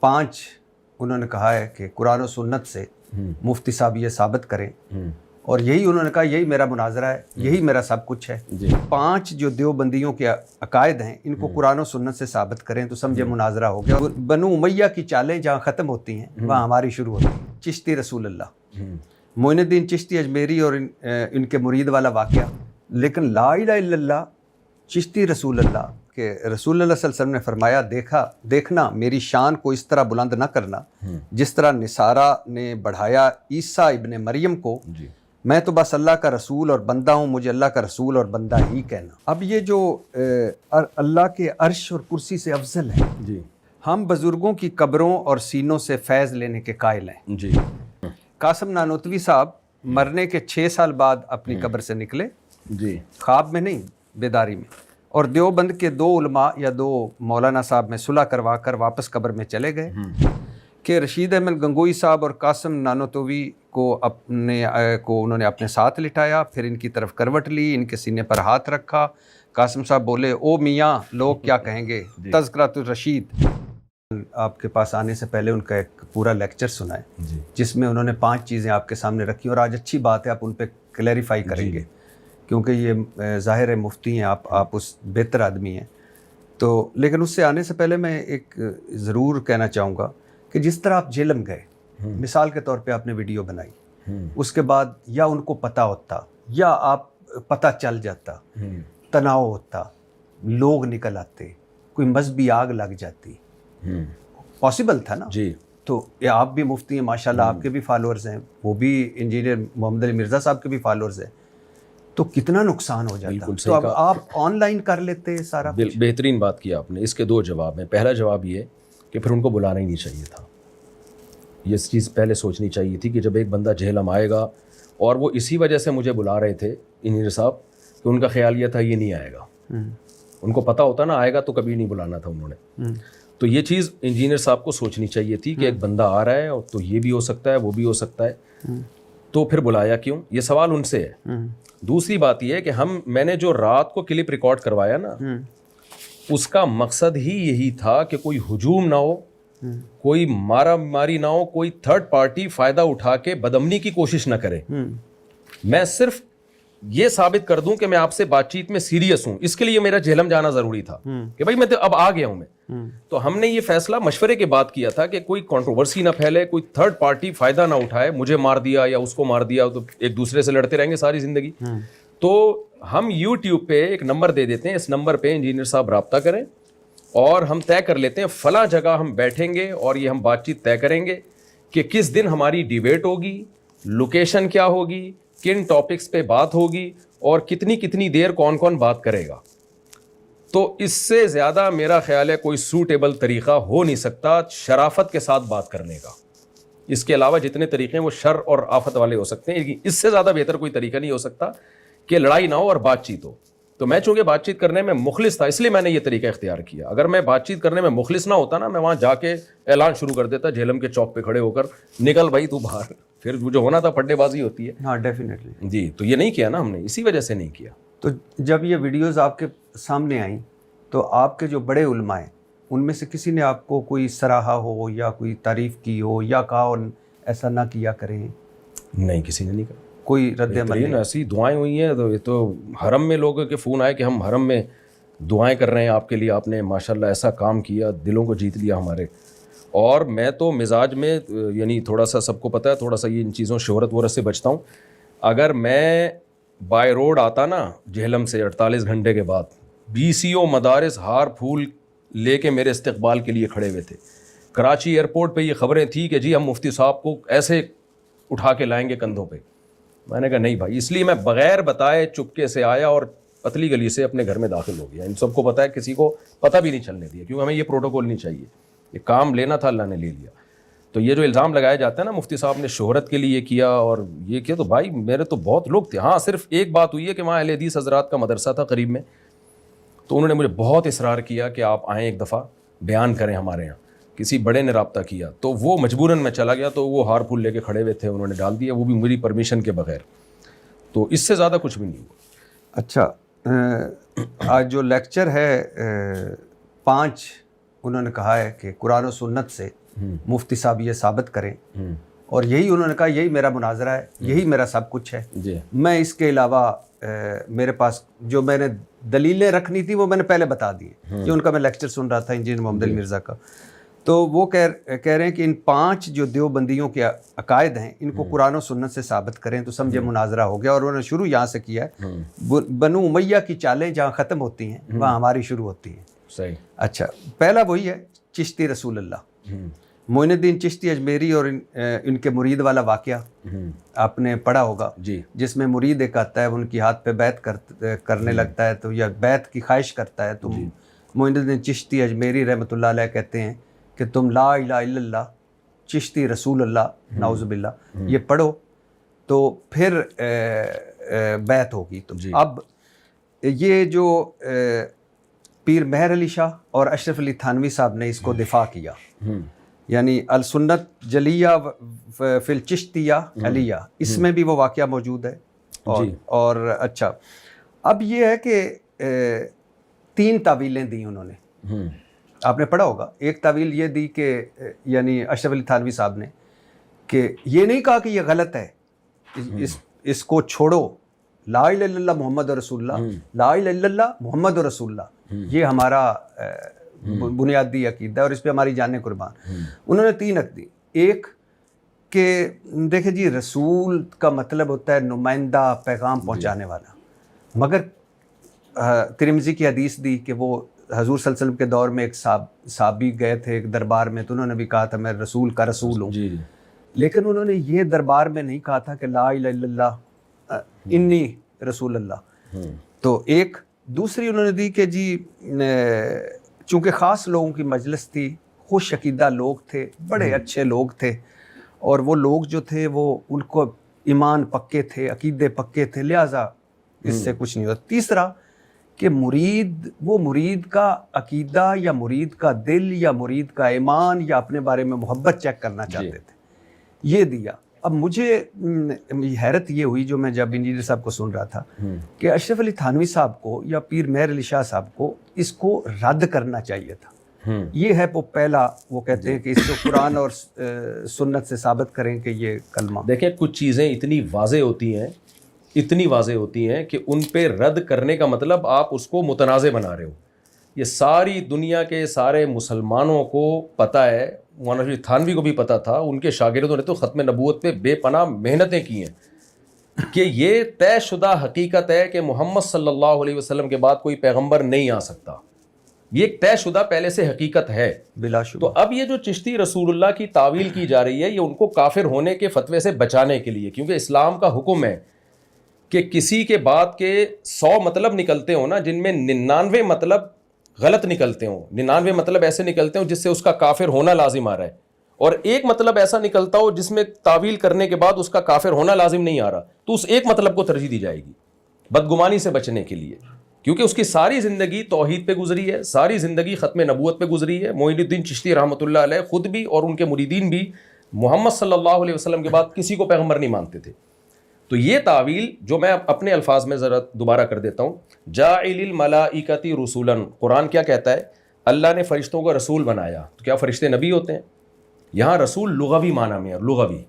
5 انہوں نے کہا ہے کہ قرآن و سنت سے مفتی صاحب یہ ثابت کریں، اور یہی انہوں نے کہا یہی میرا مناظرہ ہے، یہی میرا سب کچھ ہے۔ 5 جو دیوبندیوں کے عقائد ہیں ان کو قرآن و سنت سے ثابت کریں تو سمجھے مناظرہ ہو گیا۔ بنو امیہ کی چالیں جہاں ختم ہوتی ہیں وہاں ہماری شروع ہوتی ہیں۔ چشتی رسول اللہ، معین الدین چشتی اجمیری اور ان کے مرید والا واقعہ، لیکن لا الہ الا اللہ چشتی رسول اللہ کہ رسول اللہ صلی اللہ علیہ وسلم نے فرمایا دیکھنا میری شان کو اس طرح بلند نہ کرنا جس طرح نصارہ نے بڑھایا عیسیٰ ابن مریم کو، میں تو بس اللہ کا رسول اور بندہ ہوں، مجھے اللہ کا رسول اور بندہ ہی کہنا۔ اب یہ جو اللہ کے عرش اور کرسی سے افضل ہے، ہم بزرگوں کی قبروں اور سینوں سے فیض لینے کے قائل ہیں۔ قاسم نانوتوی صاحب مرنے کے 6 سال بعد اپنی قبر سے نکلے، خواب میں نہیں، بیداری میں، اور دیوبند کے 2 علماء یا 2 مولانا صاحب میں صلح کروا کر واپس قبر میں چلے گئے کہ رشید احمد گنگوئی صاحب اور قاسم نانوتوی کو انہوں نے اپنے ساتھ لٹایا، پھر ان کی طرف کروٹ لی، ان کے سینے پر ہاتھ رکھا۔ قاسم صاحب بولے او میاں لوگ کیا کہیں گے، تذکرۃ الرشید۔ آپ کے پاس آنے سے پہلے ان کا ایک پورا لیکچر سنا ہے جس میں انہوں نے 5 چیزیں آپ کے سامنے رکھی، اور آج اچھی بات ہے آپ ان پہ کلیریفائی کریں گے کیونکہ یہ ظاہر ہے مفتی ہیں آپ اس بہتر آدمی ہیں تو، لیکن اس سے آنے سے پہلے میں ایک ضرور کہنا چاہوں گا کہ جس طرح آپ جہلم گئے، مثال کے طور پہ آپ نے ویڈیو بنائی، اس کے بعد یا ان کو پتہ ہوتا یا آپ پتہ چل جاتا، تناؤ ہوتا، لوگ نکل آتے، کوئی مذہبی آگ لگ جاتی، پاسبل تھا نا تو آپ بھی مفتی ہیں ماشاءاللہ، آپ کے بھی فالورز ہیں، وہ بھی انجینئر محمد علی مرزا صاحب کے بھی فالورز ہیں، تو کتنا نقصان ہو جاتا۔ تو اب آپ آن لائن کر لیتے سارا کچھ۔ بہترین بات کی آپ نے۔ اس کے 2 جواب ہیں۔ پہلا جواب یہ کہ پھر ان کو بلانا ہی نہیں چاہیے تھا، یہ چیز پہلے سوچنی چاہیے تھی کہ جب ایک بندہ جہلم آئے گا، اور وہ اسی وجہ سے مجھے بلا رہے تھے انجینئر صاحب کہ ان کا خیال یہ تھا یہ نہیں آئے گا، ان کو پتہ ہوتا نا آئے گا تو کبھی نہیں بلانا تھا انہوں نے۔ تو یہ چیز انجینئر صاحب کو سوچنی چاہیے تھی کہ ایک بندہ آ رہا ہے اور تو یہ بھی ہو سکتا ہے وہ بھی ہو سکتا ہے، تو پھر بلایا کیوں؟ یہ سوال ان سے ہے۔ دوسری بات یہ ہے کہ میں نے جو رات کو کلپ ریکارڈ کروایا نا، اس کا مقصد ہی یہی تھا کہ کوئی ہجوم نہ ہو، کوئی مارا ماری نہ ہو، کوئی تھرڈ پارٹی فائدہ اٹھا کے بدامنی کی کوشش نہ کرے۔ میں صرف یہ ثابت کر دوں کہ میں آپ سے بات چیت میں سیریس ہوں، اس کے لیے میرا جہلم جانا ضروری تھا کہ بھائی میں اب آ گیا ہوں میں۔ تو ہم نے یہ فیصلہ مشورے کے بعد کیا تھا کہ کوئی کنٹروورسی نہ پھیلے، کوئی تھرڈ پارٹی فائدہ نہ اٹھائے، مجھے مار دیا یا اس کو مار دیا تو ایک دوسرے سے لڑتے رہیں گے ساری زندگی۔ تو ہم یوٹیوب پہ ایک نمبر دے دیتے ہیں، اس نمبر پہ انجینئر صاحب رابطہ کریں اور ہم طے کر لیتے ہیں فلاں جگہ ہم بیٹھیں گے اور یہ ہم بات چیت طے کریں گے کہ کس دن ہماری ڈیبیٹ ہوگی، لوکیشن کیا ہوگی، کن ٹاپکس پہ بات ہوگی اور کتنی دیر کون کون بات کرے گا۔ تو اس سے زیادہ میرا خیال ہے کوئی سوٹیبل طریقہ ہو نہیں سکتا شرافت کے ساتھ بات کرنے کا۔ اس کے علاوہ جتنے طریقے ہیں وہ شر اور آفت والے ہو سکتے ہیں، اس سے زیادہ بہتر کوئی طریقہ نہیں ہو سکتا کہ لڑائی نہ ہو اور بات چیت ہو۔ تو میں چونکہ بات چیت کرنے میں مخلص تھا اس لیے میں نے یہ طریقہ اختیار کیا۔ اگر میں بات چیت کرنے میں مخلص نہ ہوتا نا، میں وہاں جا کے اعلان شروع کر دیتا جہلم کے چوک پہ کھڑے ہو کر، نکل بھائی تو باہر، پھر جو ہونا تھا پھڈے بازی ہوتی ہے۔ ہاں ڈیفینیٹلی جی، تو یہ نہیں کیا نا ہم نے، اسی وجہ سے نہیں کیا۔ تو جب یہ ویڈیوز آپ کے سامنے آئیں تو آپ کے جو بڑے علماء ہیں ان میں سے کسی نے آپ کو کوئی سراہا ہو یا کوئی تعریف کی ہو یا کہا اور ایسا نہ کیا کریں؟ نہیں، کسی نے نہیں کہا، کوئی رد عمل نہیں؟ ایسی دعائیں ہوئی ہیں۔ تو یہ تو حرم میں لوگوں کے فون آئے کہ ہم حرم میں دعائیں کر رہے ہیں آپ کے لیے، آپ نے ماشاءاللہ ایسا کام کیا، دلوں کو جیت لیا ہمارے۔ اور میں تو مزاج میں یعنی تھوڑا سا سب کو پتہ ہے، تھوڑا سا یہ ان چیزوں شہرت ورت سے بچتا ہوں۔ اگر میں بائی روڈ آتا نا جہلم سے 48 گھنٹے کے بعد، BCO مدارس ہار پھول لے کے میرے استقبال کے لیے کھڑے ہوئے تھے۔ کراچی ایئرپورٹ پہ یہ خبریں تھیں کہ جی ہم مفتی صاحب کو ایسے اٹھا کے لائیں گے کندھوں پہ۔ میں نے کہا نہیں بھائی، اس لیے میں بغیر بتائے چپکے سے آیا اور پتلی گلی سے اپنے گھر میں داخل ہو گیا۔ ان سب کو پتہ ہے، کسی کو پتہ بھی نہیں چلنے دیا، کیونکہ ہمیں یہ پروٹوکول نہیں چاہیے، یہ کام لینا تھا اللہ نے لے لیا۔ تو یہ جو الزام لگایا جاتا ہے نا مفتی صاحب نے شہرت کے لیے کیا اور یہ کیا، تو بھائی میرے تو بہت لوگ تھے۔ ہاں صرف ایک بات ہوئی ہے کہ وہاں اہل حدیث حضرات کا مدرسہ تھا قریب میں، تو انہوں نے مجھے بہت اصرار کیا کہ آپ آئیں ایک دفعہ بیان کریں ہمارے یہاں۔ کسی بڑے نے رابطہ کیا تو وہ مجبوراً میں چلا گیا، تو وہ ہار پھول لے کے کھڑے ہوئے تھے، انہوں نے ڈال دیا، وہ بھی میری پرمیشن کے بغیر۔ تو اس سے زیادہ کچھ بھی نہیں ہوا۔ اچھا، آج جو لیکچر ہے 5 انہوں نے کہا ہے کہ قرآن و سنت سے مفتی صاحب یہ ثابت کریں، اور یہی انہوں نے کہا یہی میرا مناظرہ ہے، یہی میرا سب کچھ ہے، میں اس کے علاوہ میرے پاس جو میں نے دلیلیں رکھنی تھی وہ میں نے پہلے بتا دی ہیں۔ یہ ان کا میں لیکچر سن رہا تھا انجینئر محمد علی مرزا کا، تو وہ کہہ رہے ہیں کہ ان 5 جو دیوبندیوں کے عقائد ہیں ان کو قرآن و سنت سے ثابت کریں تو سمجھے مناظرہ ہو گیا۔ اور انہوں نے شروع یہاں سے کیا ہے، بنو امیہ کی چالیں جہاں ختم ہوتی ہیں وہاں ہماری شروع ہوتی ہیں۔ صحیح۔ اچھا، پہلا وہی ہے چشتی رسول اللہ، معین الدین چشتی اجمیری اور ان کے مرید والا واقعہ آپ نے پڑھا ہوگا، جس میں مرید ایک آتا ہے، ان کی ہاتھ پہ بیعت کرنے لگتا ہے تو یا بیعت کی خواہش کرتا ہے، تو معین الدین چشتی اجمیری رحمۃ اللہ علیہ کہتے ہیں کہ تم لا الہ الا اللہ چشتی رسول اللہ نعوذ باللہ یہ پڑھو تو پھر بیعت ہوگی۔ تو اب یہ جو پیر مہر علی شاہ اور اشرف علی تھانوی صاحب نے اس کو دفاع کیا، یعنی السنت جلیہ فی الچشتیہ علیہ، اس میں بھی وہ واقعہ موجود ہے۔ اور اچھا، اب یہ ہے کہ 3 تعویلیں دی انہوں نے، آپ نے پڑھا ہوگا۔ ایک تعویل یہ دی کہ یعنی اشرف علی تھانوی صاحب نے کہ یہ نہیں کہا کہ یہ غلط ہے، اس کو چھوڑو، لا الہ الا اللہ محمد رسول اللہ، لا الہ الا اللہ محمد رسول اللہ، یہ ہمارا بنیادی عقیدہ ہے اور اس پہ ہماری جانیں قربان۔ انہوں نے 3 عقد دی۔ ایک کہ دیکھیں جی، رسول کا مطلب ہوتا ہے نمائندہ، پیغام پہنچانے والا، مگر ترمذی کی حدیث دی کہ وہ حضور صلی اللہ علیہ وسلم کے دور میں ایک صحابی گئے تھے ایک دربار میں، تو انہوں نے بھی کہا تھا میں رسول کا رسول ہوں، لیکن انہوں نے یہ دربار میں نہیں کہا تھا کہ لا الہ الا اللہ انی رسول اللہ۔ تو ایک دوسری انہوں نے دی کہ جی چونکہ خاص لوگوں کی مجلس تھی، خوش عقیدہ لوگ تھے، بڑے اچھے لوگ تھے، اور وہ لوگ جو تھے وہ ان کو ایمان پکے تھے، عقیدے پکے تھے، لہٰذا اس سے کچھ نہیں ہوتا۔ تیسرا کہ مرید، وہ مرید کا عقیدہ یا مرید کا دل یا مرید کا ایمان یا اپنے بارے میں محبت چیک کرنا چاہتے تھے، یہ دیا۔ اب مجھے حیرت یہ ہوئی جو میں جب انجینئر صاحب کو سن رہا تھا کہ اشرف علی تھانوی صاحب کو یا پیر مہر علی شاہ صاحب کو اس کو رد کرنا چاہیے تھا۔ یہ ہے وہ پہلا، وہ کہتے ہیں کہ اس کو قرآن اور سنت سے ثابت کریں کہ یہ کلمہ۔ دیکھیں کچھ چیزیں اتنی واضح ہوتی ہیں کہ ان پہ رد کرنے کا مطلب آپ اس کو متنازع بنا رہے ہو۔ یہ ساری دنیا کے سارے مسلمانوں کو پتہ ہے، مولانا رشید تھانوی کو بھی پتہ تھا، ان کے شاگردوں نے تو ختم نبوت پہ بے پناہ محنتیں کی ہیں کہ یہ طے شدہ حقیقت ہے کہ محمد صلی اللہ علیہ وسلم کے بعد کوئی پیغمبر نہیں آ سکتا، یہ ایک طے شدہ پہلے سے حقیقت ہے بلا شبہ۔ تو اب یہ جو چشتی رسول اللہ کی تعویل کی جا رہی ہے، یہ ان کو کافر ہونے کے فتوے سے بچانے کے لیے، کیونکہ اسلام کا حکم ہے کہ کسی کے بعد کے 100 مطلب نکلتے ہوں نا، جن میں 99 مطلب غلط نکلتے ہوں، 99 مطلب ایسے نکلتے ہوں جس سے اس کا کافر ہونا لازم آ رہا ہے، اور ایک مطلب ایسا نکلتا ہو جس میں تعویل کرنے کے بعد اس کا کافر ہونا لازم نہیں آ رہا، تو اس ایک مطلب کو ترجیح دی جائے گی بدگمانی سے بچنے کے لیے، کیونکہ اس کی ساری زندگی توحید پہ گزری ہے، ساری زندگی ختم نبوت پہ گزری ہے۔ معین الدین چشتی رحمۃ اللہ علیہ خود بھی اور ان کے مریدین بھی محمد صلی اللہ علیہ وسلم کے بعد کسی کو پیغمبر نہیں مانتے تھے۔ تو یہ تعویل جو میں اپنے الفاظ میں ذرا دوبارہ کر دیتا ہوں، جاعل الملائکۃ رسولا، قرآن کیا کہتا ہے؟ اللہ نے فرشتوں کو رسول بنایا، تو کیا فرشتے نبی ہوتے ہیں؟ یہاں رسول لغوی معنی میں ہے، لغوی،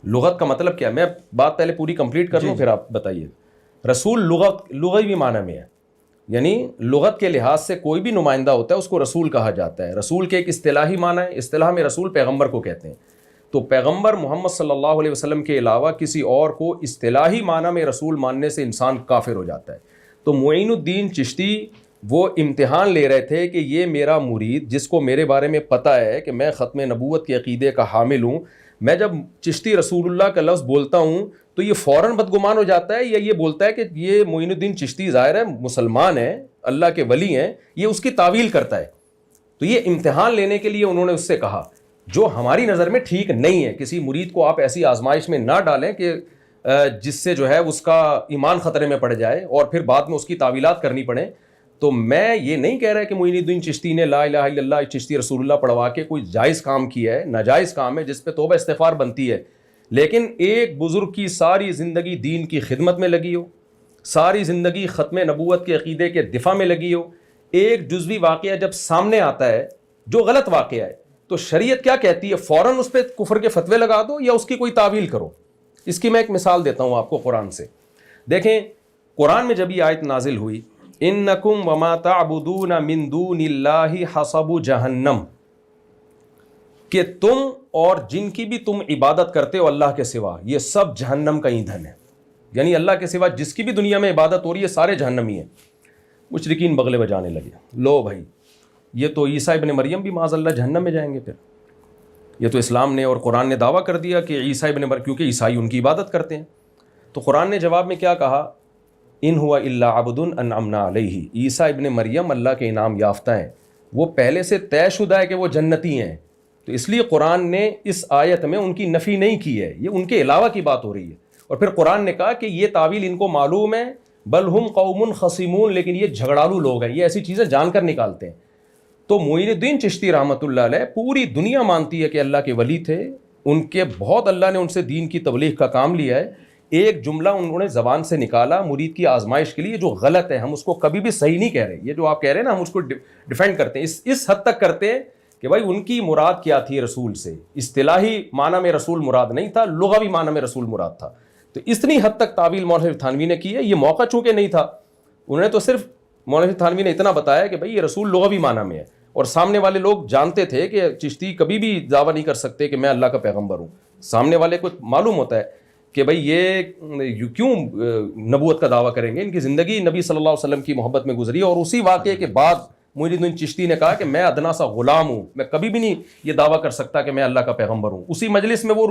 لغت کا مطلب کیا ہے؟ میں بات پہلے پوری کمپلیٹ کر لوں پھر آپ بتائیے۔ رسول لغوی معنی میں ہے، یعنی لغت کے لحاظ سے کوئی بھی نمائندہ ہوتا ہے اس کو رسول کہا جاتا ہے۔ رسول کے ایک اصطلاحی معنی ہے، اصطلاح میں رسول پیغمبر کو کہتے ہیں، تو پیغمبر محمد صلی اللہ علیہ وسلم کے علاوہ کسی اور کو اصطلاحی معنی میں رسول ماننے سے انسان کافر ہو جاتا ہے۔ تو معین الدین چشتی وہ امتحان لے رہے تھے کہ یہ میرا مرید جس کو میرے بارے میں پتہ ہے کہ میں ختم نبوت کے عقیدے کا حامل ہوں، میں جب چشتی رسول اللہ کا لفظ بولتا ہوں تو یہ فوراً بدگمان ہو جاتا ہے، یا یہ بولتا ہے کہ یہ معین الدین چشتی ظاہر ہے مسلمان ہے، اللہ کے ولی ہیں، یہ اس کی تعویل کرتا ہے۔ تو یہ امتحان لینے کے لیے انہوں نے اس سے کہا، جو ہماری نظر میں ٹھیک نہیں ہے۔ کسی مرید کو آپ ایسی آزمائش میں نہ ڈالیں کہ جس سے جو ہے اس کا ایمان خطرے میں پڑ جائے اور پھر بعد میں اس کی تعویلات کرنی پڑیں۔ تو میں یہ نہیں کہہ رہا کہ معین الدین چشتی نے لا الہ الا اللہ چشتی رسول اللہ پڑھوا کے کوئی جائز کام کیا ہے، ناجائز کام ہے جس پہ توبہ استغفار بنتی ہے، لیکن ایک بزرگ کی ساری زندگی دین کی خدمت میں لگی ہو، ساری زندگی ختم نبوت کے عقیدے کے دفاع میں لگی ہو، ایک جزوی واقعہ جب سامنے آتا ہے جو غلط واقعہ ہے، تو شریعت کیا کہتی ہے؟ فوراً اس پہ کفر کے فتوے لگا دو یا اس کی کوئی تعویل کرو. اس کی میں ایک مثال دیتا ہوں آپ کو قرآن سے. دیکھیں قرآن میں جب یہ آیت نازل ہوئی انکم وما تعبدون من دون اللہ حصب جہنم، کہ تم اور جن کی بھی تم عبادت کرتے ہو اللہ کے سوا یہ سب جہنم کا ایندھن ہے. یعنی اللہ کے سوا جس کی بھی دنیا میں عبادت ہو رہی ہے سارے جہنمی ہیں. مشرکین بغلے بجانے لگے، لو بھائی یہ تو عیسیٰ ابن مریم بھی معاذ اللہ جہنم میں جائیں گے. پھر یہ تو اسلام نے اور قرآن نے دعویٰ کر دیا کہ عیسیٰ ابن مریم، کیونکہ عیسائی ان کی عبادت کرتے ہیں. تو قرآن نے جواب میں کیا کہا؟ ان ہوا الا عبد انعمنا علیہ، عیسیٰ ابن مریم اللہ کے انعام یافتہ ہیں، وہ پہلے سے طے شدہ ہے کہ وہ جنتی ہیں. تو اس لیے قرآن نے اس آیت میں ان کی نفی نہیں کی ہے، یہ ان کے علاوہ کی بات ہو رہی ہے. اور پھر قرآن نے کہا کہ یہ تعویل ان کو معلوم ہے، بل ہم قوم خصیمون، لیکن یہ جھگڑالو لوگ ہیں، یہ ایسی چیزیں جان کر نکالتے ہیں. تو معین الدین چشتی رحمۃ اللہ علیہ پوری دنیا مانتی ہے کہ اللہ کے ولی تھے، ان کے بہت اللہ نے ان سے دین کی تبلیغ کا کام لیا ہے. ایک جملہ انہوں نے زبان سے نکالا مرید کی آزمائش کے لیے جو غلط ہے، ہم اس کو کبھی بھی صحیح نہیں کہہ رہے. یہ جو آپ کہہ رہے ہیں نا ہم اس کو ڈیفینڈ کرتے ہیں، اس حد تک کرتے ہیں کہ بھائی ان کی مراد کیا تھی رسول سے. اصطلاحی معنی میں رسول مراد نہیں تھا، لغوی معنی میں رسول مراد تھا. تو اتنی حد تک تعویل مولوی تھانوی نے کی ہے. یہ موقع چونکہ نہیں تھا، انہوں نے تو صرف مولوی تھانوی نے اتنا بتایا کہ بھائی یہ رسول لغوی معنی میں ہے، اور سامنے والے لوگ جانتے تھے کہ چشتی کبھی بھی دعویٰ نہیں کر سکتے کہ میں اللہ کا پیغمبر ہوں. سامنے والے کو معلوم ہوتا ہے کہ بھائی یہ کیوں نبوت کا دعویٰ کریں گے، ان کی زندگی نبی صلی اللہ علیہ وسلم کی محبت میں گزری. اور اسی واقعے کے بعد معین الدین چشتی نے کہا کہ میں ادنا سا غلام ہوں، میں کبھی بھی نہیں یہ دعویٰ کر سکتا کہ میں اللہ کا پیغمبر ہوں. اسی مجلس میں وہ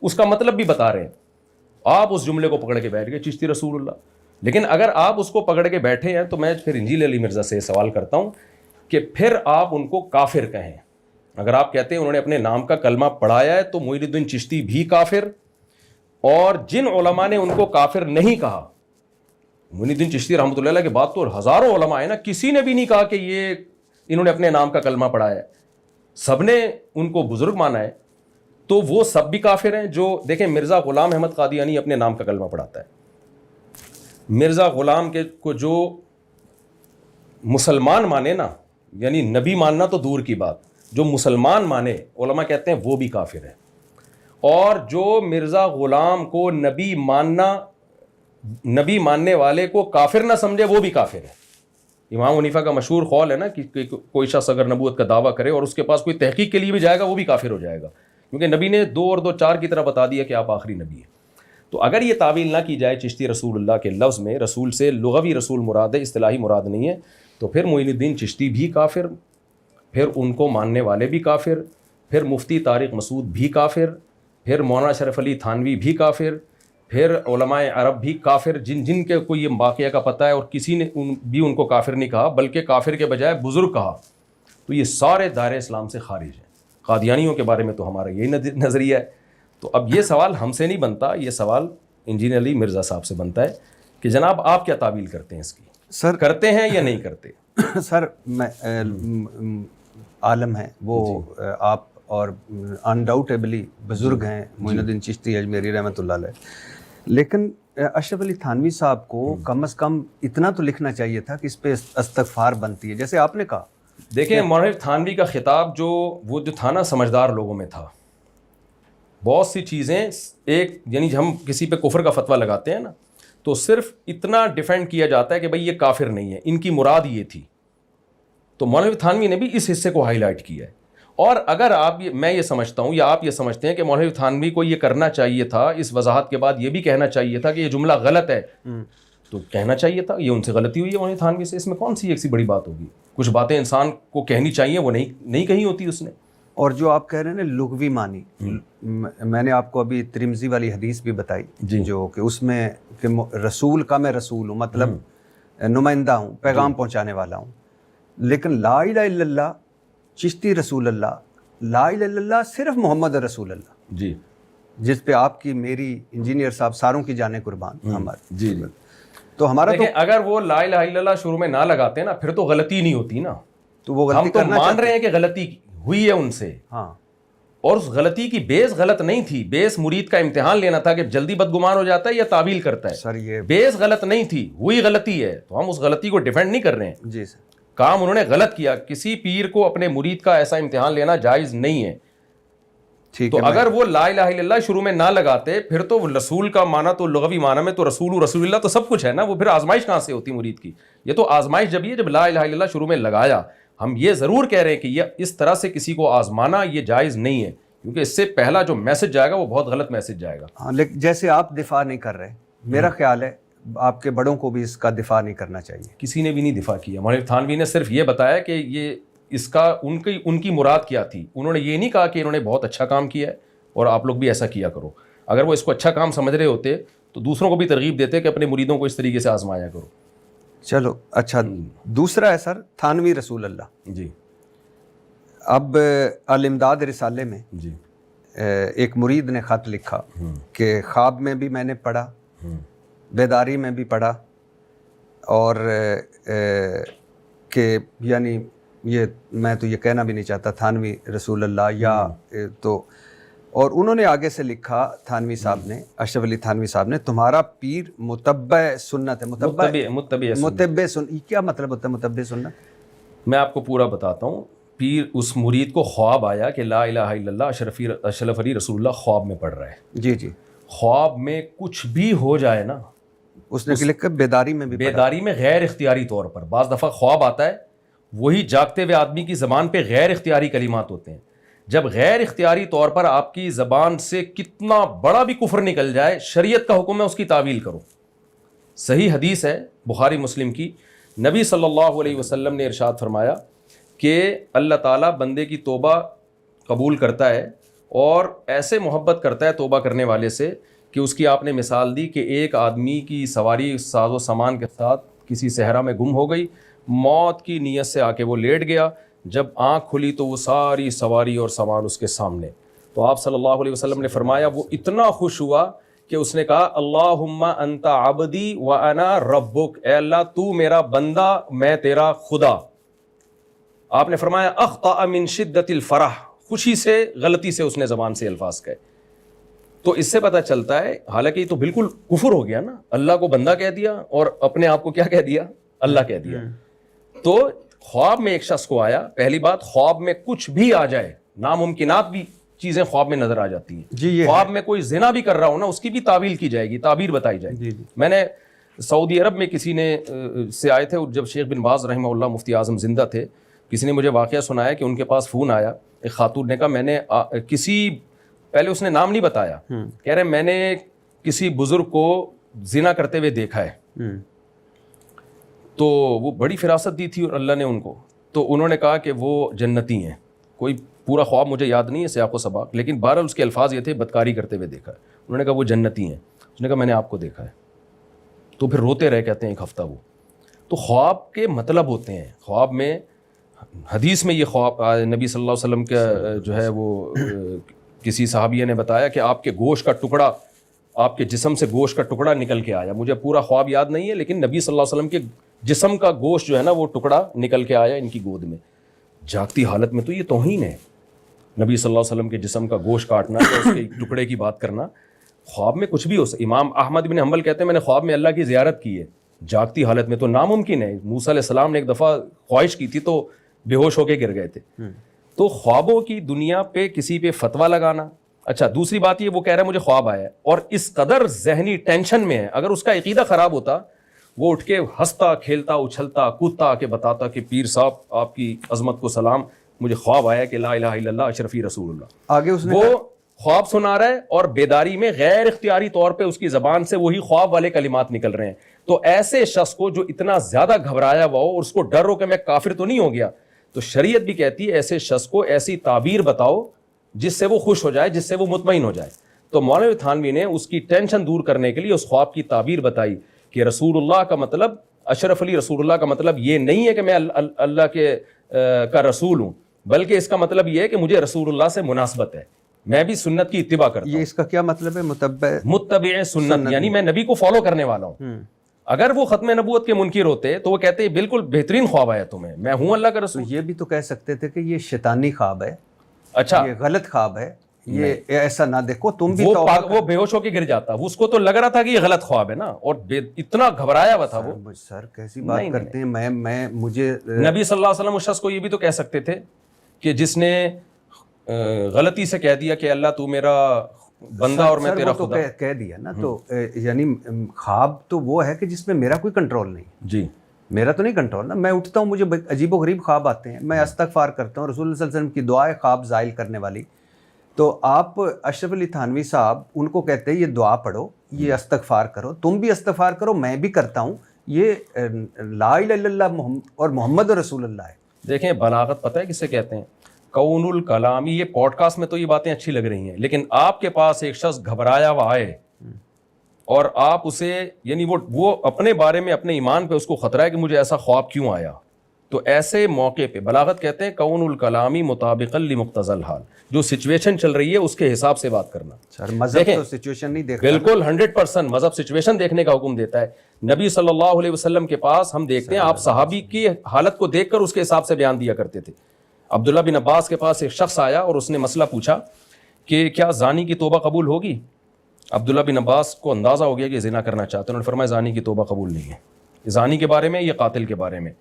اس کا مطلب بھی بتا رہے ہیں. آپ اس جملے کو پکڑ کے بیٹھ گئے چشتی رسول اللہ. لیکن اگر آپ اس کو پکڑ کے بیٹھے ہیں تو میں پھر انجیل علی مرزا سے سوال کرتا ہوں کہ پھر آپ ان کو کافر کہیں. اگر آپ کہتے ہیں انہوں نے اپنے نام کا کلمہ پڑھایا ہے تو معین الدین چشتی بھی کافر، اور جن علماء نے ان کو کافر نہیں کہا، معین الدین چشتی رحمۃ اللہ علیہ کے بعد تو ہزاروں علماء ہیں نا، کسی نے بھی نہیں کہا کہ یہ انہوں نے اپنے نام کا کلمہ پڑھایا ہے، سب نے ان کو بزرگ مانا ہے. تو وہ سب بھی کافر ہیں. جو دیکھیں مرزا غلام احمد قادیانی اپنے نام کا کلمہ پڑھاتا ہے. مرزا غلام کے کو جو مسلمان مانے نا، یعنی نبی ماننا تو دور کی بات، جو مسلمان مانے علماء کہتے ہیں وہ بھی کافر ہے. اور جو مرزا غلام کو نبی ماننے والے کو کافر نہ سمجھے وہ بھی کافر ہے. امام حنیفہ کا مشہور قول ہے نا کہ کوئی شخص اگر نبوت کا دعویٰ کرے اور اس کے پاس کوئی تحقیق کے لیے بھی جائے گا وہ بھی کافر ہو جائے گا، کیونکہ نبی نے 2 اور 2 4 کی طرح بتا دیا کہ آپ آخری نبی ہیں. تو اگر یہ تعویل نہ کی جائے چشتی رسول اللہ کے لفظ میں، رسول سے لغوی رسول مراد ہے، اصطلاحی مراد نہیں ہے، تو پھر معین الدین چشتی بھی کافر، پھر ان کو ماننے والے بھی کافر، پھر مفتی طارق مسعود بھی کافر، پھر مولانا اشرف علی تھانوی بھی کافر، پھر علماء عرب بھی کافر، جن کے کوئی یہ واقعہ کا پتہ ہے اور کسی نے بھی ان کو کافر نہیں کہا بلکہ کافر کے بجائے بزرگ کہا. تو یہ سارے دائرہ اسلام سے خارج ہیں. قادیانیوں کے بارے میں تو ہمارا یہی نظریہ ہے. تو اب یہ سوال ہم سے نہیں بنتا، یہ سوال انجینئر علی مرزا صاحب سے بنتا ہے کہ جناب آپ کیا تعویل کرتے ہیں اس کی؟ سر کرتے ہیں یا نہیں کرتے؟ سر میں عالم ہیں وہ آپ اور انڈاؤٹیبلی بزرگ ہیں معین الدین چشتی اجمیری رحمۃ اللہ علیہ، لیکن اشرف علی تھانوی صاحب کو کم از کم اتنا تو لکھنا چاہیے تھا کہ اس پہ استغفار بنتی ہے جیسے آپ نے کہا. دیکھیں مولانا تھانوی کا خطاب وہ جو تھا نا سمجھدار لوگوں میں تھا. بہت سی چیزیں ایک یعنی ہم کسی پہ کفر کا فتویٰ لگاتے ہیں نا تو صرف اتنا ڈیفینڈ کیا جاتا ہے کہ بھئی یہ کافر نہیں ہے، ان کی مراد یہ تھی. تو مولانا تھانوی نے بھی اس حصے کو ہائی لائٹ کیا ہے. اور اگر میں یہ سمجھتا ہوں یا آپ یہ سمجھتے ہیں کہ مولانا تھانوی کو یہ کرنا چاہیے تھا، اس وضاحت کے بعد یہ بھی کہنا چاہیے تھا کہ یہ جملہ غلط ہے، تو کہنا چاہیے تھا. یہ ان سے غلطی ہوئی ہے مولانا تھانوی سے، اس میں کون سی ایک سی بڑی بات ہوگی؟ کچھ باتیں انسان کو کہنی چاہیے وہ نہیں کہی ہوتی اس نے. اور جو آپ کہہ رہے ہیں نا لغوی معنی، میں نے آپ کو ابھی ترمذی والی حدیث بھی بتائی جو کہ اس میں کہ رسول کا میں رسول ہوں، مطلب نمائندہ ہوں، پیغام پہنچانے والا ہوں. لیکن لا الہ الا اللہ چشتی رسول اللہ، لا الہ الا اللہ صرف محمد رسول اللہ جی، جس پہ آپ کی میری انجینئر صاحب ساروں کی جانیں قربان ہمارے. جی تو ہمارا تو اگر وہ لا الہ الا اللہ شروع میں نہ لگاتے نا پھر تو غلطی نہیں ہوتی نا. تو وہ ہم تو مان رہے ہیں کہ غلطی ہوئی ہے ان سے، ہاں، اور اس غلطی کی بیس غلط نہیں تھی. بیس مرید کا امتحان لینا تھا کہ جلدی بدگمان ہو جاتا ہے یا تعویل کرتا ہے. سر یہ بیس غلط نہیں تھی، ہوئی غلطی ہے، تو ہم اس غلطی کو ڈیفینڈ نہیں کر رہے ہیں. جی سر. کام انہوں نے غلط کیا. کسی پیر کو اپنے مرید کا ایسا امتحان لینا جائز نہیں ہے. تو اگر وہ لا الہ الا اللہ شروع میں نہ لگاتے پھر تو رسول کا معنی تو لغوی معنی میں تو رسول اللہ تو سب کچھ ہے نا, وہ پھر آزمائش کہاں سے ہوتی مرید کی؟ یہ تو آزمائش جب لا الہ الا اللہ شروع میں لگایا. ہم یہ ضرور کہہ رہے ہیں کہ یہ اس طرح سے کسی کو آزمانا یہ جائز نہیں ہے, کیونکہ اس سے پہلا جو میسج جائے گا وہ بہت غلط میسج جائے گا. ہاں, لیکن جیسے آپ دفاع نہیں کر رہے, میرا خیال ہے آپ کے بڑوں کو بھی اس کا دفاع نہیں کرنا چاہیے. کسی نے بھی نہیں دفاع کیا. مولانا تھانوی نے صرف یہ بتایا کہ یہ اس کا ان کی مراد کیا تھی. انہوں نے یہ نہیں کہا کہ انہوں نے بہت اچھا کام کیا ہے اور آپ لوگ بھی ایسا کیا کرو. اگر وہ اس کو اچھا کام سمجھ رہے ہوتے تو دوسروں کو بھی ترغیب دیتے کہ اپنے مریدوں کو اس طریقے سے آزمایا کرو. چلو اچھا, دوسرا ہے سر تھانوی رسول اللہ. جی. اب الامداد رسالے میں جی ایک مرید نے خط لکھا کہ خواب میں بھی میں نے پڑھا, بیداری میں بھی پڑھا, اور کہ یعنی یہ میں تو یہ کہنا بھی نہیں چاہتا تھانوی رسول اللہ یا تو, اور انہوں نے آگے سے لکھا تھانوی صاحب نے, اشرف علی تھانوی صاحب نے, تمہارا پیر متبع سنت ہے. متبع سنت کیا مطلب ہوتا ہے متبع سنت؟ میں آپ کو پورا بتاتا ہوں. پیر اس مرید کو خواب آیا کہ لا الہ الا اللہ اشرف علی رسول اللہ خواب میں پڑھ رہا ہے. جی جی. خواب میں کچھ بھی ہو جائے نا, اس نے لکھا بیداری میں بھی, بیداری میں غیر اختیاری طور پر. بعض دفعہ خواب آتا ہے, وہی جاگتے ہوئے آدمی کی زبان پہ غیر اختیاری کلمات ہوتے ہیں. جب غیر اختیاری طور پر آپ کی زبان سے کتنا بڑا بھی کفر نکل جائے, شریعت کا حکم ہے اس کی تعویل کرو. صحیح حدیث ہے بخاری مسلم کی, نبی صلی اللہ علیہ وسلم نے ارشاد فرمایا کہ اللہ تعالیٰ بندے کی توبہ قبول کرتا ہے اور ایسے محبت کرتا ہے توبہ کرنے والے سے کہ اس کی آپ نے مثال دی کہ ایک آدمی کی سواری ساز و سامان کے ساتھ کسی صحرا میں گم ہو گئی, موت کی نیت سے آ کے وہ لیٹ گیا, جب آنکھ کھلی تو وہ ساری سواری اور سامان اس کے سامنے. تو آپ صلی اللہ علیہ وسلم نے فرمایا وہ اتنا خوش ہوا کہ اس نے کہا اللہم انت عبدی وانا ربک, اے اللہ تو میرا بندہ میں تیرا خدا. آپ نے فرمایا اخطأ من شدت الفرح, خوشی سے غلطی سے اس نے زبان سے الفاظ کہے. تو اس سے پتہ چلتا ہے, حالانکہ یہ تو بالکل کفر ہو گیا نا, اللہ کو بندہ کہہ دیا اور اپنے آپ کو کیا کہہ دیا, اللہ کہہ دیا. تو خواب میں ایک شخص کو آیا, پہلی بات خواب میں کچھ بھی آ جائے, ناممکنات بھی چیزیں خواب میں نظر آ جاتی ہیں. جی, خواب میں کوئی زنا بھی کر رہا ہو نا, اس کی بھی تعویل کی جائے گی, تعبیر بتائی جائے گی. میں نے سعودی عرب میں کسی نے سے آئے تھے, جب شیخ بن باز رحمہ اللہ مفتی اعظم زندہ تھے, کسی نے مجھے واقعہ سنایا کہ ان کے پاس فون آیا, ایک خاتون نے کہا میں نے کسی, پہلے اس نے نام نہیں بتایا, کہہ رہے میں نے کسی بزرگ کو زنا کرتے ہوئے دیکھا ہے. تو وہ بڑی فراست دی تھی اور اللہ نے ان کو, تو انہوں نے کہا کہ وہ جنتی ہیں. کوئی پورا خواب مجھے یاد نہیں ہے سیاق و سباق, لیکن بہرحال اس کے الفاظ یہ تھے بدکاری کرتے ہوئے دیکھا ہے. انہوں نے کہا وہ جنتی ہیں. اس نے کہا میں نے آپ کو دیکھا ہے. تو پھر روتے رہے, کہتے ہیں ایک ہفتہ وہ. تو خواب کے مطلب ہوتے ہیں. خواب میں حدیث میں یہ خواب نبی صلی اللہ علیہ وسلم کا جو ہے وہ کسی صحابیہ نے بتایا کہ آپ کے گوشت کا ٹکڑا, آپ کے جسم سے گوشت کا ٹکڑا نکل کے آیا. مجھے پورا خواب یاد نہیں ہے, لیکن نبی صلی اللہ علیہ وسلم کے جسم کا گوشت جو ہے نا وہ ٹکڑا نکل کے آیا ان کی گود میں. جاگتی حالت میں تو یہ توہین ہے, نبی صلی اللہ علیہ وسلم کے جسم کا گوشت کاٹنا یا اس کے ٹکڑے کی بات کرنا. خواب میں کچھ بھی ہو سکتا. امام احمد بن حنبل کہتے ہیں میں نے خواب میں اللہ کی زیارت کی ہے, جاگتی حالت میں تو ناممکن ہے. موسیٰ علیہ السلام نے ایک دفعہ خواہش کی تھی تو بے ہوش ہو کے گر گئے تھے. تو خوابوں کی دنیا پہ کسی پہ فتویٰ لگانا. اچھا دوسری بات یہ, وہ کہہ رہا ہے مجھے خواب آیا ہے اور اس قدر ذہنی ٹینشن میں ہے, اگر اس کا عقیدہ خراب ہوتا وہ اٹھ کے ہنستا کھیلتا اچھلتا کودتا کہ بتاتا کہ پیر صاحب آپ کی عظمت کو سلام, مجھے خواب آیا کہ لا الہ الا اللہ اشرفی رسول اللہ. آگے اس نے وہ خواب سنا رہا ہے اور بیداری میں غیر اختیاری طور پہ اس کی زبان سے وہی خواب والے کلمات نکل رہے ہیں. تو ایسے شخص کو جو اتنا زیادہ گھبرایا ہوا ہو اور اس کو ڈر ہو کہ میں کافر تو نہیں ہو گیا, تو شریعت بھی کہتی ہے ایسے شخص کو ایسی تعبیر بتاؤ جس سے وہ خوش ہو جائے, جس سے وہ مطمئن ہو جائے. تو مولانا تھانوی نے اس کی ٹینشن دور کرنے کے لیے اس خواب کی تعبیر بتائی کہ رسول اللہ کا مطلب, اشرف علی رسول اللہ کا مطلب یہ نہیں ہے کہ میں اللہ کے کا رسول ہوں, بلکہ اس کا مطلب یہ ہے کہ مجھے رسول اللہ سے مناسبت ہے, میں بھی سنت کی اتباع کرتا ہوں. یہ اس کا کیا مطلب ہے متبع سنت, یعنی میں نبی کو فالو کرنے والا ہوں. اگر وہ ختم نبوت کے منکر ہوتے تو وہ کہتے ہیں بالکل بہترین خواب آیا تمہیں, میں ہوں اللہ کا رسول. یہ بھی تو کہہ سکتے تھے کہ یہ شیطانی خواب ہے, اچھا یہ غلط خواب ہے, یہ ایسا نہ دیکھو تم بھی وہ بے ہوش ہو کے گر جاتا, اس کو تو لگ رہا تھا کہ یہ غلط خواب ہے نا, اور اتنا گھبرایا ہوا تھا وہ. سر کیسی بات کرتے ہیں, میں مجھے نبی صلی اللہ علیہ وسلم اس شخص کو یہ بھی تو کہہ سکتے تھے کہ جس نے غلطی سے کہہ دیا کہ اللہ تو میرا بندہ اور میں تیرا خدا, کہہ دیا نا, تو یعنی خواب تو وہ ہے کہ جس میں میرا کوئی کنٹرول نہیں. جی میرا تو نہیں کنٹرول نا, میں اٹھتا ہوں مجھے عجیب و غریب خواب آتے ہیں, میں استغفار کرتا ہوں, رسول اللہ صلی اللہ علیہ وسلم کی دعا ہے خواب زائل کرنے والی. تو آپ اشرف علی تھانوی صاحب ان کو کہتے ہیں یہ دعا پڑھو, یہ استغفار کرو, تم بھی استغفار کرو, میں بھی کرتا ہوں, یہ لا الہ الا اللہ اور محمد رسول اللہ ہے. دیکھیں بلاغت پتہ ہے کسے کہتے ہیں, کون الکلامی. یہ پوڈ کاسٹ میں تو یہ باتیں اچھی لگ رہی ہیں, لیکن آپ کے پاس ایک شخص گھبرایا ہوا آئے اور آپ اسے, یعنی وہ اپنے بارے میں اپنے ایمان پہ اس کو خطرہ ہے کہ مجھے ایسا خواب کیوں آیا, تو ایسے موقع پہ بلاغت کہتے ہیں کون الکلامی مطابقا لمقتضی الحال, جو سچویشن چل رہی ہے اس کے حساب سے بات کرنا. سر مذہب تو سچویشن نہیں دیکھتا. بالکل 100% مذہب سچویشن دیکھنے کا حکم دیتا ہے. نبی صلی اللہ علیہ وسلم کے پاس ہم دیکھتے ہیں آپ صحابی کی حالت کو دیکھ کر اس کے حساب سے بیان دیا کرتے تھے. عبداللہ بن عباس کے پاس ایک شخص آیا اور اس نے مسئلہ پوچھا کہ کیا زانی کی توبہ قبول ہوگی. عبداللہ بن عباس کو اندازہ ہو گیا کہ زنا کرنا چاہتے ہیں, انہوں نے فرمایا زانی کی توبہ قبول نہیں ہے, زانی کے بارے میں یا قاتل کے بارے میں.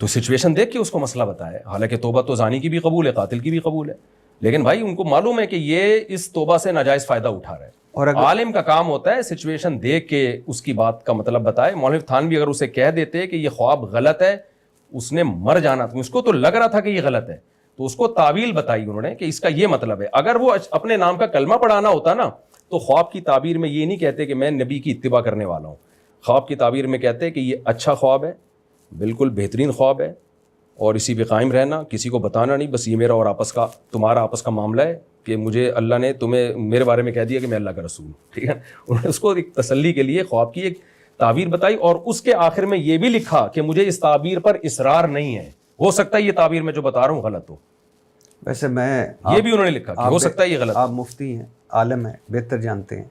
تو سچویشن دیکھ کے اس کو مسئلہ بتایا, حالانکہ توبہ تو زانی کی بھی قبول ہے, قاتل کی بھی قبول ہے, لیکن بھائی ان کو معلوم ہے کہ یہ اس توبہ سے ناجائز فائدہ اٹھا رہا ہے. اور عالم کا کام ہوتا ہے سچویشن دیکھ کے اس کی بات کا مطلب بتائے. مولوی تھانوی اگر اسے کہہ دیتے کہ یہ خواب غلط ہے, اس نے مر جانا تھا, اس کو تو لگ رہا تھا کہ یہ غلط ہے, تو اس کو تعویل بتائی انہوں نے کہ اس کا یہ مطلب ہے. اگر وہ اپنے نام کا کلمہ پڑھانا ہوتا نا تو خواب کی تعبیر میں یہ نہیں کہتے کہ میں نبی کی اتباع کرنے والا ہوں. خواب کی تعبیر میں کہتے کہ یہ اچھا خواب ہے, بالکل بہترین خواب ہے, اور اسی پہ قائم رہنا, کسی کو بتانا نہیں, بس یہ میرا اور آپس کا تمہارا آپس کا معاملہ ہے کہ مجھے اللہ نے تمہیں میرے بارے میں کہہ دیا کہ میں اللہ کا رسول ہوں. ٹھیک ہے, انہوں نے اس کو ایک تسلی کے لیے خواب کی ایک تعبیر بتائی, اور اس کے آخر میں یہ بھی لکھا کہ مجھے اس تعبیر پر اصرار نہیں ہے, ہو سکتا ہے یہ تعبیر میں جو بتا رہا ہوں غلط ہو. ویسے میں یہ بھی انہوں نے لکھا کہ ہو سکتا ہے یہ غلط. آپ مفتی ہیں, عالم ہیں, بہتر جانتے ہیں.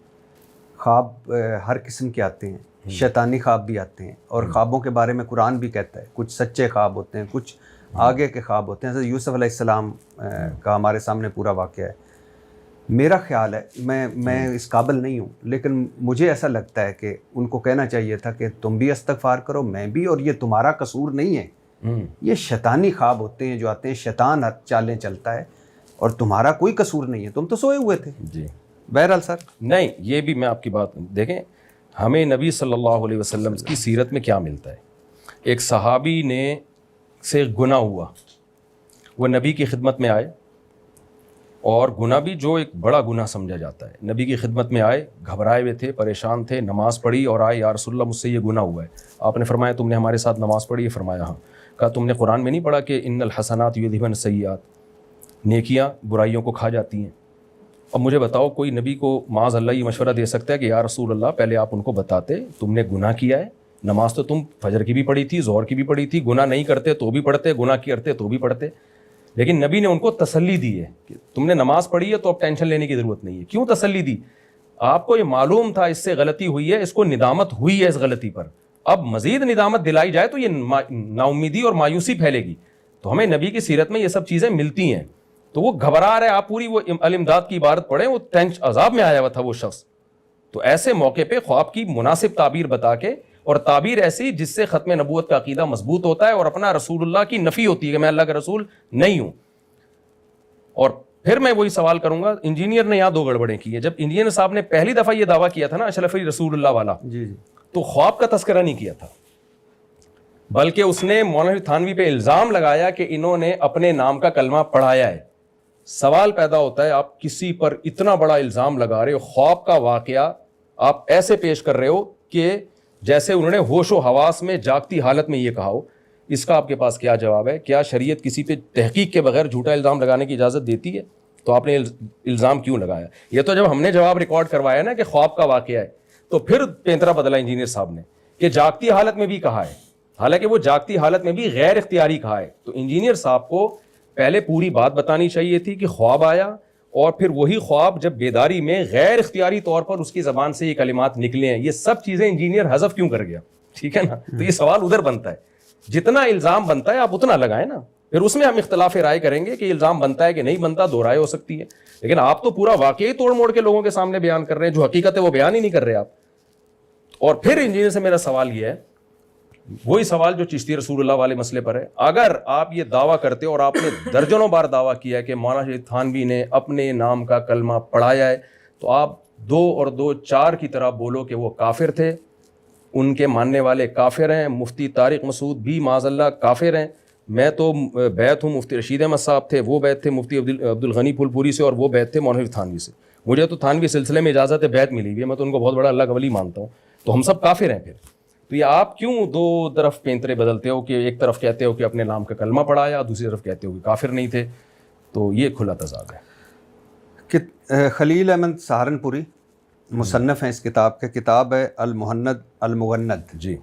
خواب ہر قسم کے آتے ہیں, شیطانی خواب بھی آتے ہیں, اور خوابوں کے بارے میں قرآن بھی کہتا ہے کچھ سچے خواب ہوتے ہیں, کچھ آگے کے خواب ہوتے ہیں. حضرت یوسف علیہ السلام کا ہمارے سامنے پورا واقعہ ہے. میرا خیال ہے, میں اس قابل نہیں ہوں, لیکن مجھے ایسا لگتا ہے کہ ان کو کہنا چاہیے تھا کہ تم بھی استغفار کرو, میں بھی, اور یہ تمہارا قصور نہیں ہے, یہ شیطانی خواب ہوتے ہیں جو آتے ہیں, شیطان چالیں چلتا ہے, اور تمہارا کوئی قصور نہیں ہے, تم تو سوئے ہوئے تھے. جی بہرحال سر نہیں, یہ بھی میں آپ کی بات دیکھیں, ہمیں نبی صلی اللہ علیہ وسلم کی سیرت میں کیا ملتا ہے. ایک صحابی نے سے گناہ ہوا, وہ نبی کی خدمت میں آئے, اور گناہ بھی جو ایک بڑا گناہ سمجھا جاتا ہے, نبی کی خدمت میں آئے, گھبرائے ہوئے تھے, پریشان تھے, نماز پڑھی اور آئے, یا رسول اللہ مجھ سے یہ گناہ ہوا ہے. آپ نے فرمایا تم نے ہمارے ساتھ نماز پڑھی ہے؟ فرمایا ہاں. کہا تم نے قرآن میں نہیں پڑھا کہ ان الحسنات یذھبن السیئات, نیکیاں برائیوں کو کھا جاتی ہیں. اب مجھے بتاؤ کوئی نبی کو معاذ اللہ یہ مشورہ دے سکتا ہے کہ یا رسول اللہ پہلے آپ ان کو بتاتے تم نے گناہ کیا ہے, نماز تو تم فجر کی بھی پڑھی تھی, ظہر کی بھی پڑھی تھی, گناہ نہیں کرتے تو بھی پڑھتے, گناہ کرتے تو بھی پڑھتے. لیکن نبی نے ان کو تسلی دی ہے کہ تم نے نماز پڑھی ہے تو اب ٹینشن لینے کی ضرورت نہیں ہے. کیوں تسلی دی؟ آپ کو یہ معلوم تھا اس سے غلطی ہوئی ہے, اس کو ندامت ہوئی ہے اس غلطی پر, اب مزید ندامت دلائی جائے تو یہ نا امیدی اور مایوسی پھیلے گی. تو ہمیں نبی کی سیرت میں یہ سب چیزیں ملتی ہیں. تو وہ گھبرا رہے, آپ پوری وہ الامداد کی عبارت پڑھیں, وہ ٹینشن عذاب میں آیا ہوا تھا وہ شخص. تو ایسے موقع پہ خواب کی مناسب تعبیر بتا کے, اور تعبیر ایسی جس سے ختم نبوت کا عقیدہ مضبوط ہوتا ہے اور اپنا رسول اللہ کی نفی ہوتی ہے کہ میں اللہ کا رسول نہیں ہوں. اور پھر میں وہی سوال کروں گا, انجینئر نے یہاں دو گڑبڑیں کی ہیں. جب انجینئر صاحب نے پہلی دفعہ یہ دعویٰ کیا تھا نا اشرف علی رسول اللہ والا, جی تو خواب کا تذکرہ نہیں کیا تھا, بلکہ اس نے مولانا تھانوی پہ الزام لگایا کہ انہوں نے اپنے نام کا کلمہ پڑھایا ہے. سوال پیدا ہوتا ہے, آپ کسی پر اتنا بڑا الزام لگا رہے ہو, خواب کا واقعہ آپ ایسے پیش کر رہے ہو کہ جیسے انہوں نے ہوش و حواس میں جاگتی حالت میں یہ کہا ہو. اس کا آپ کے پاس کیا جواب ہے؟ کیا شریعت کسی پہ تحقیق کے بغیر جھوٹا الزام لگانے کی اجازت دیتی ہے؟ تو آپ نے الزام کیوں لگایا؟ یہ تو جب ہم نے جواب ریکارڈ کروایا نا کہ خواب کا واقعہ ہے, تو پھر پینترا بدلا انجینئر صاحب نے کہ جاگتی حالت میں بھی کہا ہے, حالانکہ وہ جاگتی حالت میں بھی غیر اختیاری کہا ہے. تو انجینئر صاحب کو پہلے پوری بات بتانی چاہیے تھی کہ خواب آیا, اور پھر وہی خواب جب بیداری میں غیر اختیاری طور پر اس کی زبان سے یہ کلمات نکلے ہیں. یہ سب چیزیں انجینئر حذف کیوں کر گیا؟ ٹھیک ہے نا, تو یہ سوال ادھر بنتا ہے. جتنا الزام بنتا ہے آپ اتنا لگائیں نا. پھر اس میں ہم اختلاف رائے کریں گے کہ الزام بنتا ہے کہ نہیں بنتا، دو رائے ہو سکتی ہے. لیکن آپ تو پورا واقعی توڑ موڑ کے لوگوں کے سامنے بیان کر رہے ہیں، جو حقیقت ہے وہ بیان ہی نہیں کر رہے آپ. اور پھر انجینئر سے میرا سوال یہ ہے، وہی سوال جو چشتی رسول اللہ والے مسئلے پر ہے. اگر آپ یہ دعویٰ کرتے اور آپ نے درجنوں بار دعویٰ کیا کہ مولانا شہید تھانوی نے اپنے نام کا کلمہ پڑھایا ہے، تو آپ 2 اور 2 4 کی طرح بولو کہ وہ کافر تھے، ان کے ماننے والے کافر ہیں. مفتی طارق مسعود بھی معاذ اللہ کافر ہیں. میں تو بیعت ہوں مفتی رشید احمد صاحب تھے، وہ بیعت تھے مفتی عبدالغنی پھول پوری سے، اور وہ بیعت تھے مولانا تھانوی سے. مجھے تو تھانوی سلسلے میں اجازت بیعت ملی ہوئی ہے، میں تو ان کو بہت بڑا اللہ کا ولی مانتا ہوں. تو ہم سب کافر ہیں. پھر تو یہ آپ کیوں 2 طرف پینترے بدلتے ہو کہ ایک طرف کہتے ہو کہ اپنے نام کا کلمہ پڑھایا، دوسری طرف کہتے ہو کہ کافر نہیں تھے؟ تو یہ کھلا تضاد ہے. کہ خلیل احمد سہارنپوری مصنف ہیں اس کتاب کے، کتاب ہے المہند المغند جی،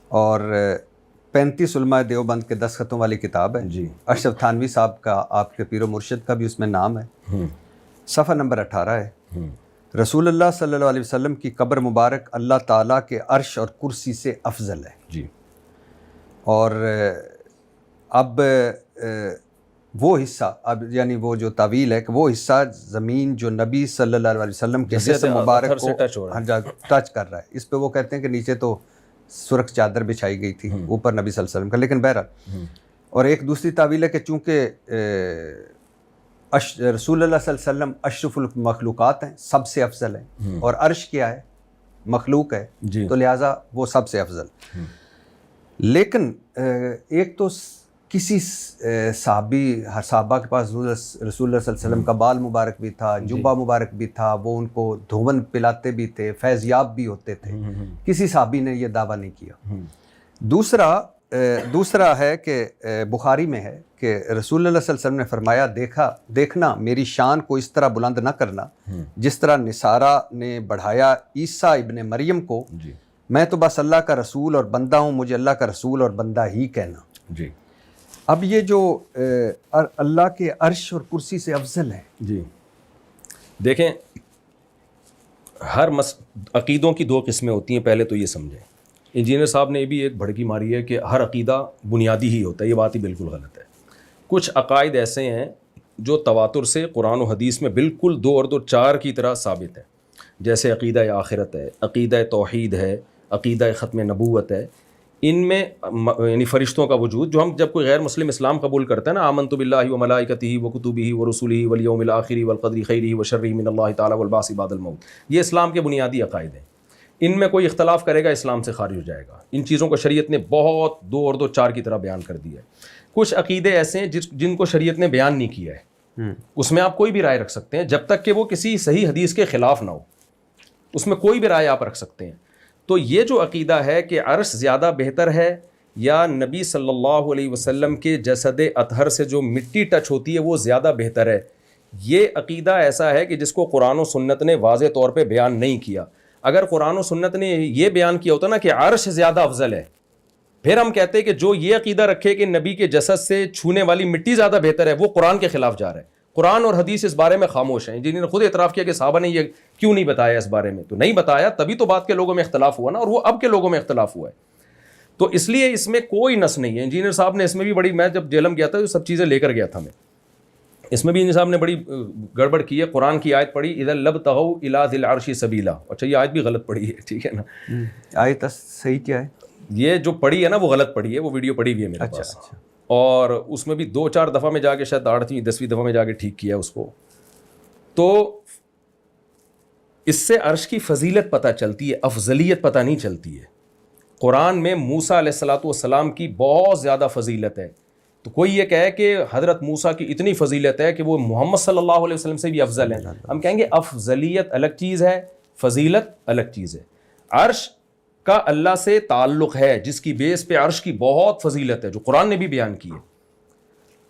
اور 35 علماء دیوبند کے دستخطوں والی کتاب ہے جی. اشرف تھانوی صاحب کا، آپ کے پیر و مرشد کا بھی اس میں نام ہے. صفحہ نمبر 18 ہے. رسول اللہ صلی اللہ علیہ وسلم کی قبر مبارک اللہ تعالیٰ کے عرش اور کرسی سے افضل ہے. جی. اور اب وہ حصہ، اب یعنی وہ جو تعویل ہے کہ وہ حصہ زمین جو نبی صلی اللہ علیہ وسلم کے جسم مبارک کو ٹچ کر رہا ہے، اس پہ وہ کہتے ہیں کہ نیچے تو سرخ چادر بچھائی گئی تھی، اوپر نبی صلی اللہ علیہ وسلم کا. لیکن بہرحال، اور ایک دوسری تعویل ہے کہ چونکہ رسول اللہ صلی اللہ علیہ وسلم اشرف المخلوقات ہیں، سب سے افضل ہیں، اور عرش کیا ہے؟ مخلوق ہے، تو لہٰذا وہ سب سے افضل. لیکن ایک تو کسی صحابہ کے پاس رسول اللہ صلی اللہ علیہ وسلم کا بال مبارک بھی تھا، جبہ مبارک بھی تھا، وہ ان کو دھون پلاتے بھی تھے، فیض یاب بھی ہوتے تھے. کسی صحابی نے یہ دعویٰ نہیں کیا. دوسرا ہے کہ بخاری میں ہے کہ رسول اللہ صلی اللہ علیہ وسلم نے فرمایا، دیکھنا میری شان کو اس طرح بلند نہ کرنا جس طرح نصارہ نے بڑھایا عیسیٰ ابن مریم کو. میں تو بس اللہ کا رسول اور بندہ ہوں، مجھے اللہ کا رسول اور بندہ ہی کہنا. جی. اب یہ جو اللہ کے عرش اور کرسی سے افضل ہے. جی دیکھیں، ہر عقیدوں کی 2 قسمیں ہوتی ہیں، پہلے تو یہ سمجھیں. انجینئر صاحب نے بھی ایک بھڑکی ماری ہے کہ ہر عقیدہ بنیادی ہی ہوتا ہے. یہ بات ہی بالکل غلط ہے. کچھ عقائد ایسے ہیں جو تواتر سے قرآن و حدیث میں بالکل 2 اور 2 4 کی طرح ثابت ہے، جیسے عقیدہ آخرت ہے، عقیدہ توحید ہے، عقیدہ ختم نبوت ہے. ان میں یعنی فرشتوں کا وجود، جو ہم جب کوئی غیر مسلم اسلام قبول کرتا ہے نا، آمنت باللہ و ملائکتہ و کتبہ و رسلہ والیوم الآخر والقدر خیرہ و شرہ من اللہ تعالی والبعث بعد الموت. یہ اسلام کے بنیادی عقائد ہیں. ان میں کوئی اختلاف کرے گا اسلام سے خارج ہو جائے گا. ان چیزوں کو شریعت نے بہت 2 اور 2 4 کی طرح بیان کر دیا ہے. کچھ عقیدے ایسے ہیں جن کو شریعت نے بیان نہیں کیا ہے، اس میں آپ کوئی بھی رائے رکھ سکتے ہیں جب تک کہ وہ کسی صحیح حدیث کے خلاف نہ ہو. اس میں کوئی بھی رائے آپ رکھ سکتے ہیں. تو یہ جو عقیدہ ہے کہ عرش زیادہ بہتر ہے یا نبی صلی اللہ علیہ وسلم کے جسد اطہر سے جو مٹی ٹچ ہوتی ہے وہ زیادہ بہتر ہے، یہ عقیدہ ایسا ہے کہ جس کو قرآن و سنت نے واضح طور پہ بیان نہیں کیا. اگر قرآن و سنت نے یہ بیان کیا ہوتا نا کہ عرش زیادہ افضل ہے، پھر ہم کہتے ہیں کہ جو یہ عقیدہ رکھے کہ نبی کے جسد سے چھونے والی مٹی زیادہ بہتر ہے، وہ قرآن کے خلاف جا رہا ہے. قرآن اور حدیث اس بارے میں خاموش ہیں. جنہوں نے خود اعتراف کیا کہ صحابہ نے یہ کیوں نہیں بتایا اس بارے میں، تو نہیں بتایا تبھی تو بعد کے لوگوں میں اختلاف ہوا نا، اور وہ اب کے لوگوں میں اختلاف ہوا ہے. تو اس لیے اس میں کوئی نس نہیں ہے. انجینئر صاحب نے اس میں بھی بڑی، میں جب جیلم گیا تھا تو سب چیزیں لے کر گیا تھا میں، اس میں بھی انجینئر صاحب نے بڑی گڑبڑ کی ہے. قرآن کی آیت پڑھی اذا لابتغوا الی ذی العرش سبیلا. اچھا یہ آیت بھی غلط پڑھی ہے، ٹھیک ہے نا. آیت صحیح کیا ہے؟ یہ جو پڑھی ہے نا وہ غلط پڑھی ہے، وہ ویڈیو پڑھی ہوئی ہے میرے پاس. اور اس میں بھی 2 4 دفعہ میں جا کے شاید 8ویں 10ویں دفعہ میں جا کے ٹھیک کیا اس کو. تو اس سے عرش کی فضیلت پتہ چلتی ہے، افضلیت پتہ نہیں چلتی ہے. قرآن میں موسیٰ علیہ الصلوۃ والسلام کی بہت زیادہ فضیلت ہے. تو کوئی یہ کہے کہ حضرت موسیٰ کی اتنی فضیلت ہے کہ وہ محمد صلی اللہ علیہ وسلم سے بھی افضل ہیں، ہم کہیں گے افضلیت الگ چیز ہے، فضیلت الگ چیز ہے. عرش کا اللہ سے تعلق ہے جس کی بیس پہ عرش کی بہت فضیلت ہے، جو قرآن نے بھی بیان کی ہے.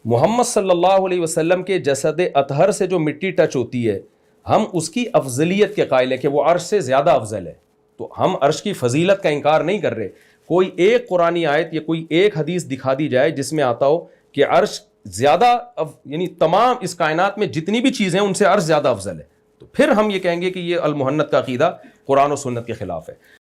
محمد صلی اللہ علیہ وسلم کے جسد اطہر سے جو مٹی ٹچ ہوتی ہے، ہم اس کی افضلیت کے قائل ہیں کہ وہ عرش سے زیادہ افضل ہے. تو ہم عرش کی فضیلت کا انکار نہیں کر رہے. کوئی ایک قرآنی آیت یا کوئی ایک حدیث دکھا دی جائے جس میں آتا ہو کہ عرش زیادہ یعنی تمام اس کائنات میں جتنی بھی چیزیں ان سے عرش زیادہ افضل ہے، تو پھر ہم یہ کہیں گے کہ یہ المہند کا عقیدہ قرآن و سنت کے خلاف ہے.